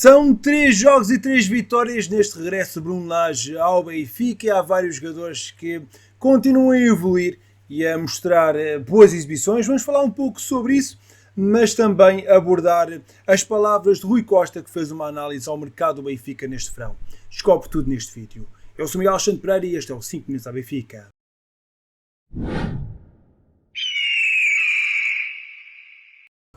São 3 jogos e 3 vitórias neste regresso de Bruno Lage ao Benfica e há vários jogadores que continuam a evoluir e a mostrar boas exibições. Vamos falar um pouco sobre isso, mas também abordar as palavras de Rui Costa, que fez uma análise ao mercado do Benfica neste verão. Descobre tudo neste vídeo. Eu sou Miguel Alexandre Pereira e este é o 5 Minutos à Benfica.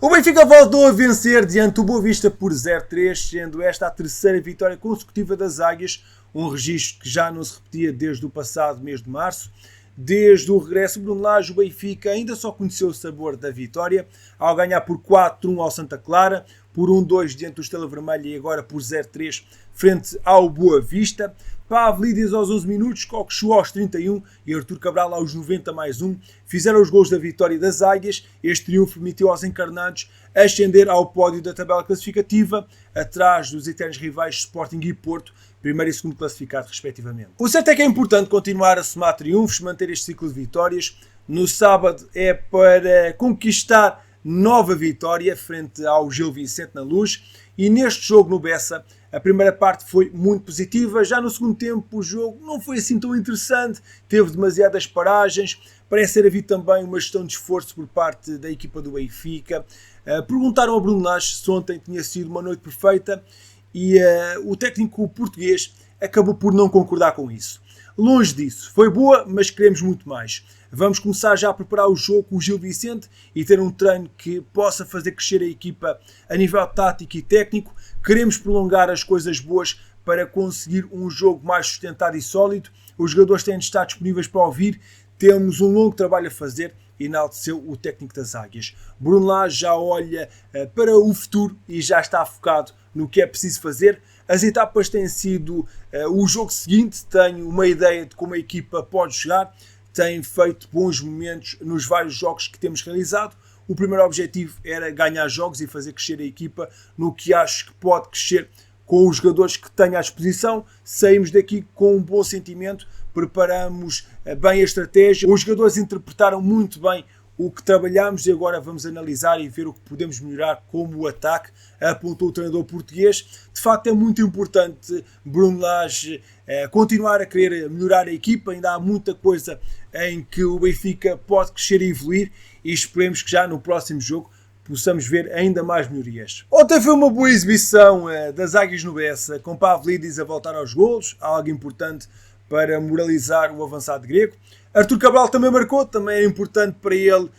O Benfica voltou a vencer diante do Boa Vista por 0-3, sendo esta a terceira vitória consecutiva das Águias, um registro que já não se repetia desde o passado mês de março. Desde o regresso de Bruno Lage, o Benfica ainda só conheceu o sabor da vitória, ao ganhar por 4-1 ao Santa Clara, por 1-2 diante do Estrela Vermelha e agora por 0-3 frente ao Boa Vista. Pavlidis aos 11 minutos, Cockchu aos 31 e Artur Cabral aos 90 mais 1 fizeram os gols da vitória das Águias. Este triunfo permitiu aos encarnados ascender ao pódio da tabela classificativa, atrás dos eternos rivais Sporting e Porto, primeiro e segundo classificado respectivamente. O certo é que é importante continuar a somar triunfos, manter este ciclo de vitórias. No sábado é para conquistar nova vitória frente ao Gil Vicente na Luz, e neste jogo no Bessa a primeira parte foi muito positiva. Já no segundo tempo o jogo não foi assim tão interessante, teve demasiadas paragens, parece ter havido também uma gestão de esforço por parte da equipa do Benfica. Perguntaram a Bruno Lage se ontem tinha sido uma noite perfeita e o técnico português acabou por não concordar com isso. Longe disso, foi boa, mas queremos muito mais. Vamos começar já a preparar o jogo com o Gil Vicente e ter um treino que possa fazer crescer a equipa a nível tático e técnico. Queremos prolongar as coisas boas para conseguir um jogo mais sustentado e sólido. Os jogadores têm de estar disponíveis para ouvir. Temos um longo trabalho a fazer, enalteceu o técnico das Águias. Bruno Lage já olha para o futuro e já está focado no que é preciso fazer. As etapas têm sido o jogo seguinte, tenho uma ideia de como a equipa pode jogar, tem feito bons momentos nos vários jogos que temos realizado. O primeiro objetivo era ganhar jogos e fazer crescer a equipa no que acho que pode crescer com os jogadores que tenho à disposição. Saímos daqui com um bom sentimento, preparamos bem a estratégia, os jogadores interpretaram muito bem o que trabalhamos e agora vamos analisar e ver o que podemos melhorar como o ataque, apontou o treinador português. De facto é muito importante Bruno Lage continuar a querer melhorar a equipa, ainda há muita coisa em que o Benfica pode crescer e evoluir e esperemos que já no próximo jogo possamos ver ainda mais melhorias. Ontem foi uma boa exibição das Águias no Bessa, com Pavlidis a voltar aos golos, algo importante para moralizar o avançado grego. Artur Cabral também marcou, também era importante para ele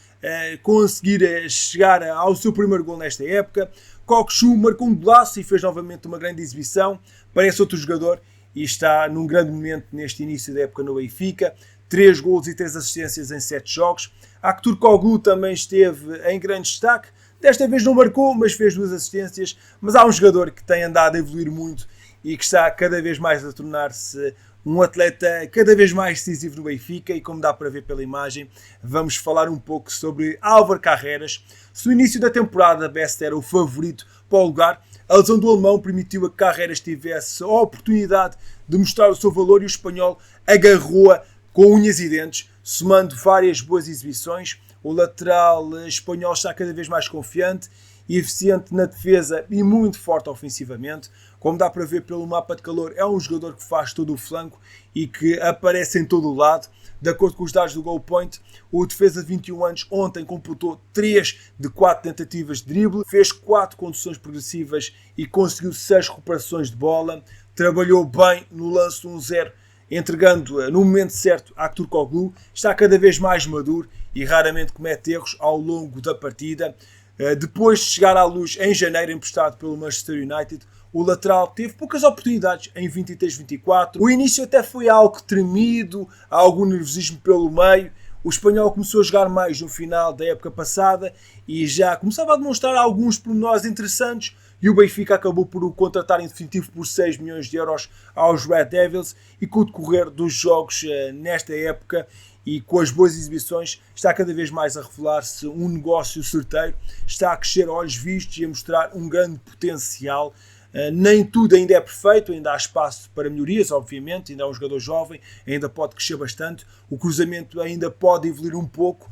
conseguir chegar ao seu primeiro gol nesta época. Cockchu marcou um golaço e fez novamente uma grande exibição, parece outro jogador e está num grande momento neste início da época no Benfica. 3 golos e 3 assistências em 7 jogos. Aktürkoğlu também esteve em grande destaque, desta vez não marcou, mas fez 2 assistências. Mas há um jogador que tem andado a evoluir muito e que está cada vez mais a tornar-se um atleta cada vez mais decisivo no Benfica e, como dá para ver pela imagem, vamos falar um pouco sobre Álvaro Carreras. Se no início da temporada Best era o favorito para o lugar, a lesão do alemão permitiu a que Carreras tivesse a oportunidade de mostrar o seu valor e o espanhol agarrou-a com unhas e dentes, somando várias boas exibições. O lateral espanhol está cada vez mais confiante e eficiente na defesa e muito forte ofensivamente. Como dá para ver pelo mapa de calor, é um jogador que faz todo o flanco e que aparece em todo o lado. De acordo com os dados do Goal Point, o defesa de 21 anos ontem completou 3 de 4 tentativas de drible, fez 4 conduções progressivas e conseguiu 6 recuperações de bola. Trabalhou bem no lance 1-0, entregando no momento certo a Aktürkoğlu. Está cada vez mais maduro e raramente comete erros ao longo da partida. Depois de chegar à Luz em janeiro, emprestado pelo Manchester United, o lateral teve poucas oportunidades em 23-24. O início até foi algo tremido, há algum nervosismo pelo meio. O espanhol começou a jogar mais no final da época passada e já começava a demonstrar alguns pormenores interessantes e o Benfica acabou por o contratar em definitivo por 6 milhões de euros aos Red Devils e com o decorrer dos jogos nesta época e com as boas exibições está cada vez mais a revelar-se um negócio certeiro, está a crescer a olhos vistos e a mostrar um grande potencial. Nem tudo ainda é perfeito, ainda há espaço para melhorias, obviamente, ainda é um jogador jovem, ainda pode crescer bastante, o cruzamento ainda pode evoluir um pouco,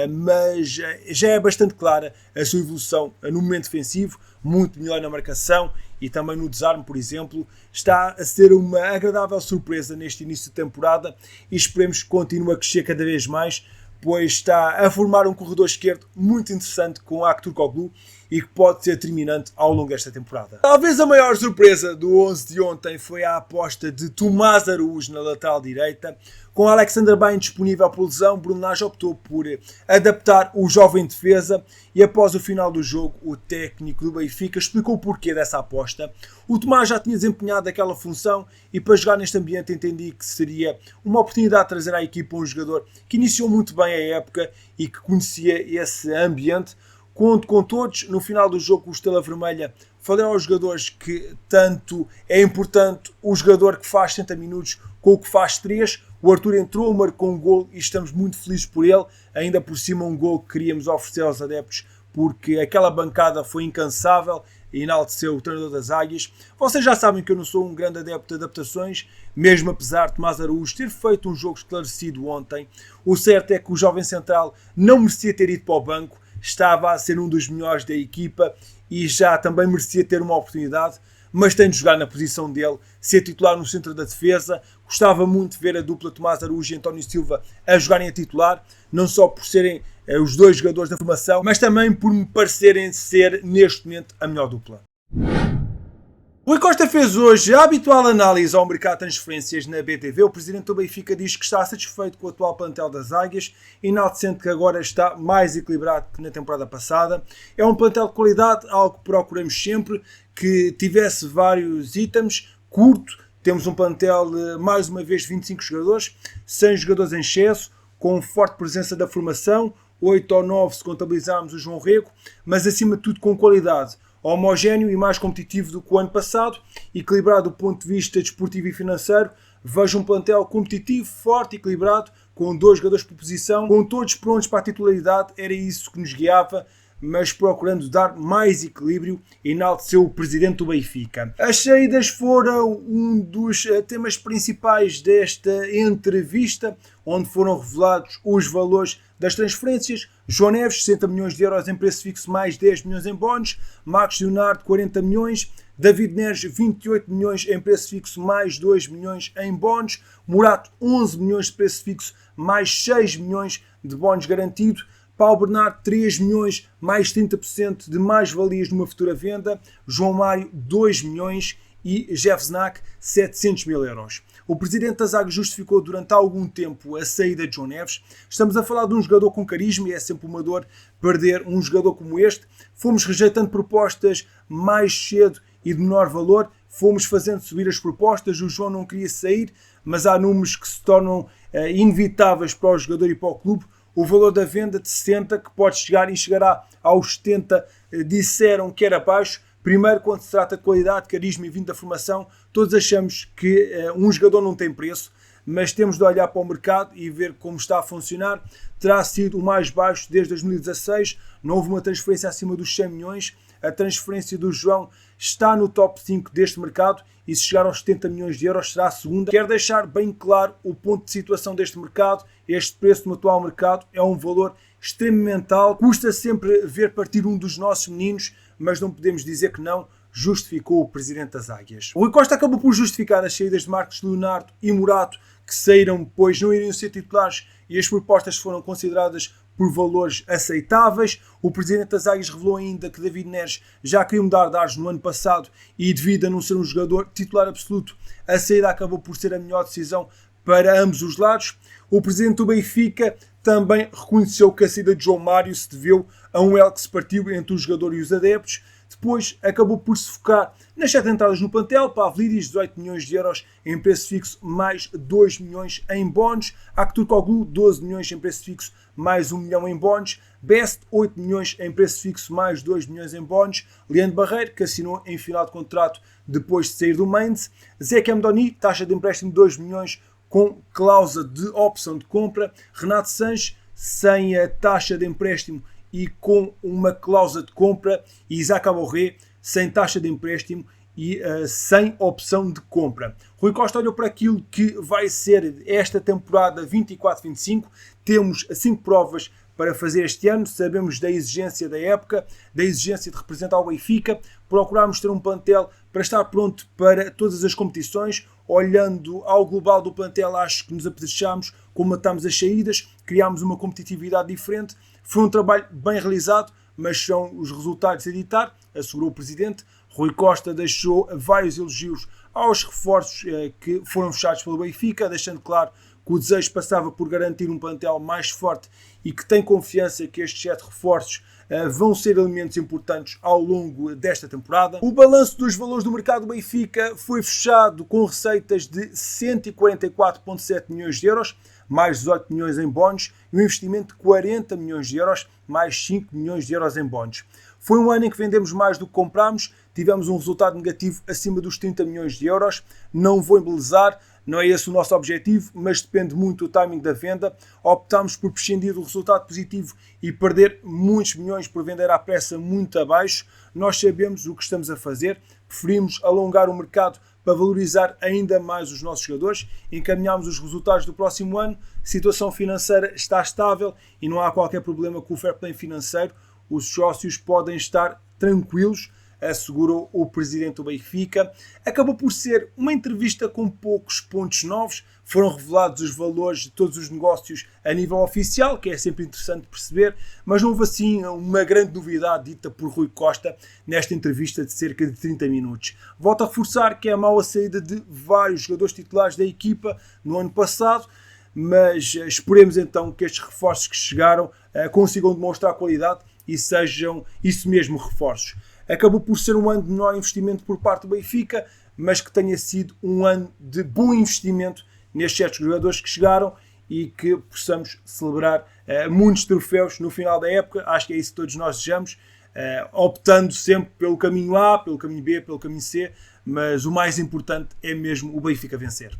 mas já é bastante clara a sua evolução no momento defensivo, muito melhor na marcação e também no desarme, por exemplo. Está a ser uma agradável surpresa neste início de temporada e esperemos que continue a crescer cada vez mais, pois está a formar um corredor esquerdo muito interessante com Aktürkoğlu e que pode ser determinante ao longo desta temporada. Talvez a maior surpresa do 11 de ontem foi a aposta de Tomás Araújo na lateral direita. Com Alexander Bain disponível por lesão, Bruno Lage optou por adaptar o jovem defesa e após o final do jogo, o técnico do Benfica explicou o porquê dessa aposta. O Tomás já tinha desempenhado aquela função e para jogar neste ambiente entendi que seria uma oportunidade de trazer à equipa um jogador que iniciou muito bem a época e que conhecia esse ambiente. Conto com todos. No final do jogo, o Estrela Vermelha falei aos jogadores que tanto é importante o jogador que faz 60 minutos com o que faz 3. O Arthur entrou, marcou um gol e estamos muito felizes por ele. Ainda por cima um gol que queríamos oferecer aos adeptos porque aquela bancada foi incansável e enalteceu o treinador das Águias. Vocês já sabem que eu não sou um grande adepto de adaptações, mesmo apesar de Tomás Araújo ter feito um jogo esclarecido ontem. O certo é que o jovem central não merecia ter ido para o banco. Estava a ser um dos melhores da equipa e já também merecia ter uma oportunidade, mas tem de jogar na posição dele, ser titular no centro da defesa. Gostava muito de ver a dupla Tomás Araújo e António Silva a jogarem a titular, não só por serem os dois jogadores da formação, mas também por me parecerem ser neste momento a melhor dupla. Rui Costa fez hoje a habitual análise ao mercado de transferências na BTV. O presidente do Benfica diz que está satisfeito com o atual plantel das Águias, enaltecendo que agora está mais equilibrado que na temporada passada. É um plantel de qualidade, algo que procuramos sempre, que tivesse vários itens, curto. Temos um plantel de, mais uma vez, 25 jogadores, 100 jogadores em excesso, com forte presença da formação, 8 ou 9 se contabilizarmos o João Rego, mas acima de tudo com qualidade. Homogéneo e mais competitivo do que o ano passado, equilibrado do ponto de vista desportivo e financeiro. Vejo um plantel competitivo, forte e equilibrado, com 2 jogadores por posição, com todos prontos para a titularidade. Era isso que nos guiava, mas procurando dar mais equilíbrio, enalteceu o presidente do Benfica. As saídas foram um dos temas principais desta entrevista, onde foram revelados os valores das transferências. João Neves, 60 milhões de euros em preço fixo, mais 10 milhões em bónus. Marcos Leonardo, 40 milhões. David Neres, 28 milhões em preço fixo, mais 2 milhões em bónus. Morato, 11 milhões de preço fixo, mais 6 milhões de bónus garantido. Paulo Bernardo, 3 milhões, mais 30% de mais-valias numa futura venda. João Mário, 2 milhões e Jeff Znack, 700 mil euros. O presidente das Águias justificou durante algum tempo a saída de João Neves. Estamos a falar de um jogador com carisma e é sempre uma dor perder um jogador como este. Fomos rejeitando propostas mais cedo e de menor valor. Fomos fazendo subir as propostas. O João não queria sair, mas há números que se tornam inevitáveis para o jogador e para o clube. O valor da venda de 60, que pode chegar e chegará aos 70, disseram que era baixo. Primeiro, quando se trata de qualidade, carisma e vindo da formação, todos achamos que um jogador não tem preço, mas temos de olhar para o mercado e ver como está a funcionar. Terá sido o mais baixo desde 2016, não houve uma transferência acima dos 100 milhões. A transferência do João está no top 5 deste mercado e se chegar aos 70 milhões de euros será a segunda. Quero deixar bem claro o ponto de situação deste mercado. Este preço no atual mercado é um valor extremamente alto. Custa sempre ver partir um dos nossos meninos, mas não podemos dizer que não, justificou o presidente das Águias. O Rui Costa acabou por justificar as saídas de Marcos Leonardo e Morato, que saíram pois não iriam ser titulares e as propostas foram consideradas por valores aceitáveis. O presidente das Águias revelou ainda que David Neres já queria mudar de ares no ano passado e devido a não ser um jogador titular absoluto, a saída acabou por ser a melhor decisão para ambos os lados. O presidente do Benfica também reconheceu que a saída de João Mário se deveu a um elo que se partiu entre o jogador e os adeptos. Depois acabou por se focar nas 7 entradas no plantel. Pavlidis, 18 milhões de euros em preço fixo, mais 2 milhões em bónus. Aktürkoğlu, 12 milhões em preço fixo, mais 1 milhão em bónus. Best, 8 milhões em preço fixo, mais 2 milhões em bónus. Leandro Barreiro, que assinou em final de contrato depois de sair do Mainz. Zeki Amdoni, taxa de empréstimo de 2 milhões com cláusula de opção de compra. Renato Sanches, sem a taxa de empréstimo e com uma cláusula de compra. E Isaac Aborré, sem taxa de empréstimo e sem opção de compra. Rui Costa olhou para aquilo que vai ser esta temporada 24-25. Temos 5 provas para fazer este ano. Sabemos da exigência da época, da exigência de representar o Benfica. Procurámos ter um plantel para estar pronto para todas as competições. Olhando ao global do plantel, acho que nos apetechámos, comatámos as saídas, criámos uma competitividade diferente. Foi um trabalho bem realizado, mas são os resultados a editar, assegurou o Presidente. Rui Costa deixou vários elogios aos reforços que foram fechados pelo Benfica, deixando claro que o desejo passava por garantir um plantel mais forte e que tem confiança que estes 7 reforços vão ser elementos importantes ao longo desta temporada. O balanço dos valores do mercado do Benfica foi fechado com receitas de 144,7 milhões de euros, mais 18 milhões em bónus, e um investimento de 40 milhões de euros, mais 5 milhões de euros em bónus. Foi um ano em que vendemos mais do que comprámos, tivemos um resultado negativo acima dos 30 milhões de euros. Não vou embelezar, não é esse o nosso objetivo, mas depende muito do timing da venda. Optámos por prescindir do resultado positivo e perder muitos milhões por vender à pressa muito abaixo. Nós sabemos o que estamos a fazer, preferimos alongar o mercado para valorizar ainda mais os nossos jogadores. Encaminhamos os resultados do próximo ano, a situação financeira está estável e não há qualquer problema com o fair play financeiro. Os sócios podem estar tranquilos, assegurou o Presidente do Benfica. Acabou por ser uma entrevista com poucos pontos novos. Foram revelados os valores de todos os negócios a nível oficial, que é sempre interessante perceber, mas não houve assim uma grande novidade dita por Rui Costa nesta entrevista de cerca de 30 minutos. Volto a reforçar que é mau a saída de vários jogadores titulares da equipa no ano passado, mas esperemos então que estes reforços que chegaram consigam demonstrar qualidade e sejam isso mesmo, reforços. Acabou por ser um ano de menor investimento por parte do Benfica, mas que tenha sido um ano de bom investimento nestes 7 jogadores que chegaram e que possamos celebrar muitos troféus no final da época. Acho que é isso que todos nós desejamos, optando sempre pelo caminho A, pelo caminho B, pelo caminho C, mas o mais importante é mesmo o Benfica vencer.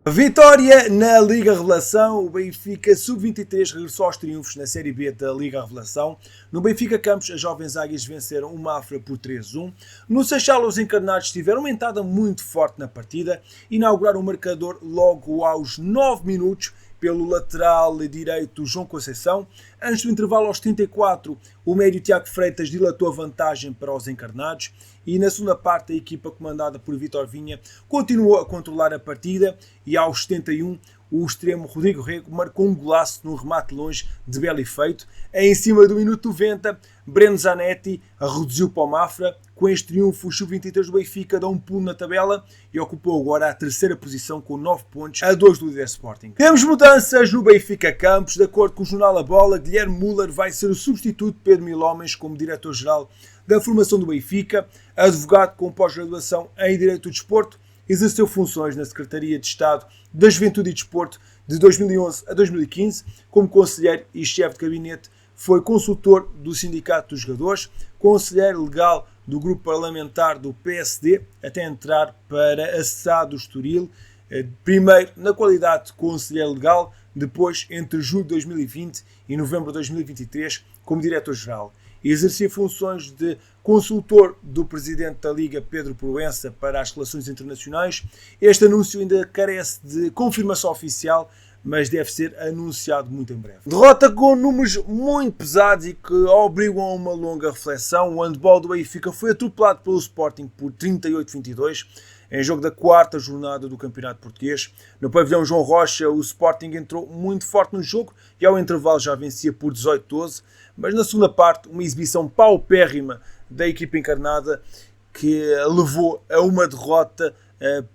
Vitória na Liga Revelação. O Benfica Sub-23 regressou aos triunfos na Série B da Liga Revelação. No Benfica Campos, as jovens águias venceram o Mafra por 3-1. No Seixal, os encarnados tiveram uma entrada muito forte na partida. Inauguraram o marcador logo aos 9 minutos pelo lateral direito João Conceição. Antes do intervalo, aos 34, o médio Tiago Freitas dilatou a vantagem para os encarnados. E na segunda parte, a equipa comandada por Vítor Vinha continuou a controlar a partida e aos 71 o extremo Rodrigo Rego marcou um golaço num remate longe de belo efeito. Em cima do minuto 90, Breno Zanetti reduziu para o Mafra. Com este triunfo, o Sub-23 do Benfica dá um pulo na tabela e ocupou agora a 3ª posição com 9 pontos, a 2 do líder Sporting. Temos mudanças no Benfica Campos. De acordo com o jornal A Bola, Guilherme Müller vai ser o substituto de Pedro Milhomens como diretor-geral da formação do Benfica. Advogado com pós-graduação em Direito do Desporto, exerceu funções na Secretaria de Estado da Juventude e Desporto de 2011 a 2015. Como conselheiro e chefe de gabinete, foi consultor do Sindicato dos Jogadores, conselheiro legal do grupo parlamentar do PSD, até entrar para a SAD do Estoril, primeiro na qualidade de conselheiro legal, depois entre julho de 2020 e novembro de 2023 como diretor-geral. Exercia funções de consultor do presidente da Liga, Pedro Proença, para as relações internacionais. Este anúncio ainda carece de confirmação oficial, mas deve ser anunciado muito em breve. Derrota com números muito pesados e que obrigam a uma longa reflexão. O handball do Benfica foi atropelado pelo Sporting por 38-22 em jogo da 4ª jornada do Campeonato Português. No pavilhão João Rocha, o Sporting entrou muito forte no jogo e ao intervalo já vencia por 18-12, mas na segunda parte uma exibição paupérrima da equipa encarnada que levou a uma derrota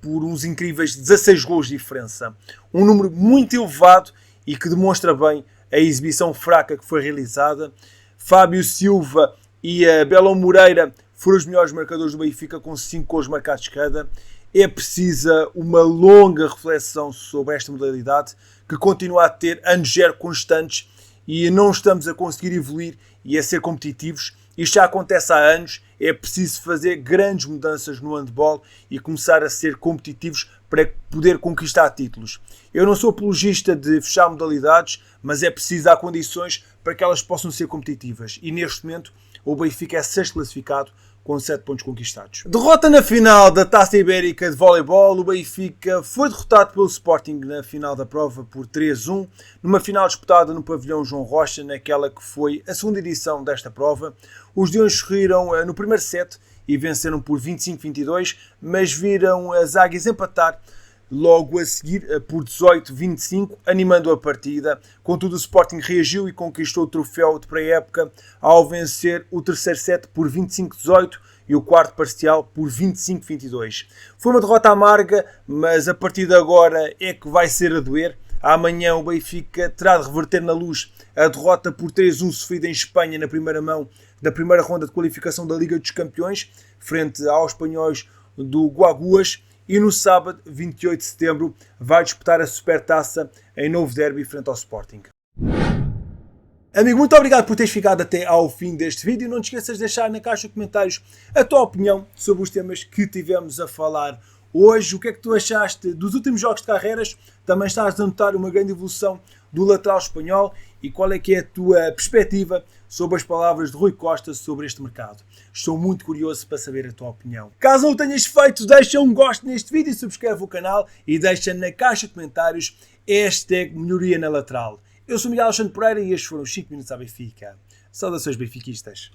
por uns incríveis 16 gols de diferença. Um número muito elevado e que demonstra bem a exibição fraca que foi realizada. Fábio Silva e Belão Moreira foram os melhores marcadores do Benfica, com 5 gols marcados cada. É precisa uma longa reflexão sobre esta modalidade, que continua a ter anos zero constantes e não estamos a conseguir evoluir e a ser competitivos. Isto já acontece há anos. É preciso fazer grandes mudanças no handball e começar a ser competitivos para poder conquistar títulos. Eu não sou apologista de fechar modalidades, mas é preciso dar condições para que elas possam ser competitivas. E neste momento o Benfica é 6º classificado com 7 pontos conquistados. Derrota na final da Taça Ibérica de Voleibol. O Benfica foi derrotado pelo Sporting na final da prova por 3-1, numa final disputada no pavilhão João Rocha, naquela que foi a segunda edição desta prova. Os Leões sorriram no primeiro set e venceram por 25-22, mas viram as Águias empatar logo a seguir por 18-25, animando a partida. Contudo, o Sporting reagiu e conquistou o troféu de pré-época ao vencer o terceiro set por 25-18 e o quarto parcial por 25-22. Foi uma derrota amarga, mas a partir de agora é que vai ser a doer. Amanhã o Benfica terá de reverter na luz a derrota por 3-1 sofrida em Espanha na primeira mão da primeira ronda de qualificação da Liga dos Campeões, frente aos espanhóis do Guaguas. E no sábado, 28 de setembro, vai disputar a Supertaça em novo derby frente ao Sporting. Amigo, muito obrigado por teres ficado até ao fim deste vídeo. Não te esqueças de deixar na caixa de comentários a tua opinião sobre os temas que tivemos a falar hoje. O que é que tu achaste dos últimos jogos de Carreiras? Também estás a notar uma grande evolução do lateral espanhol e qual é que é a tua perspectiva sobre as palavras de Rui Costa sobre este mercado? Estou muito curioso para saber a tua opinião. Caso não o tenhas feito, deixa um gosto neste vídeo, subscreve o canal e deixa na caixa de comentários #melhoria na lateral. Eu sou Miguel Alexandre Pereira e estes foram os 5 minutos à Benfica. Saudações benfiquistas.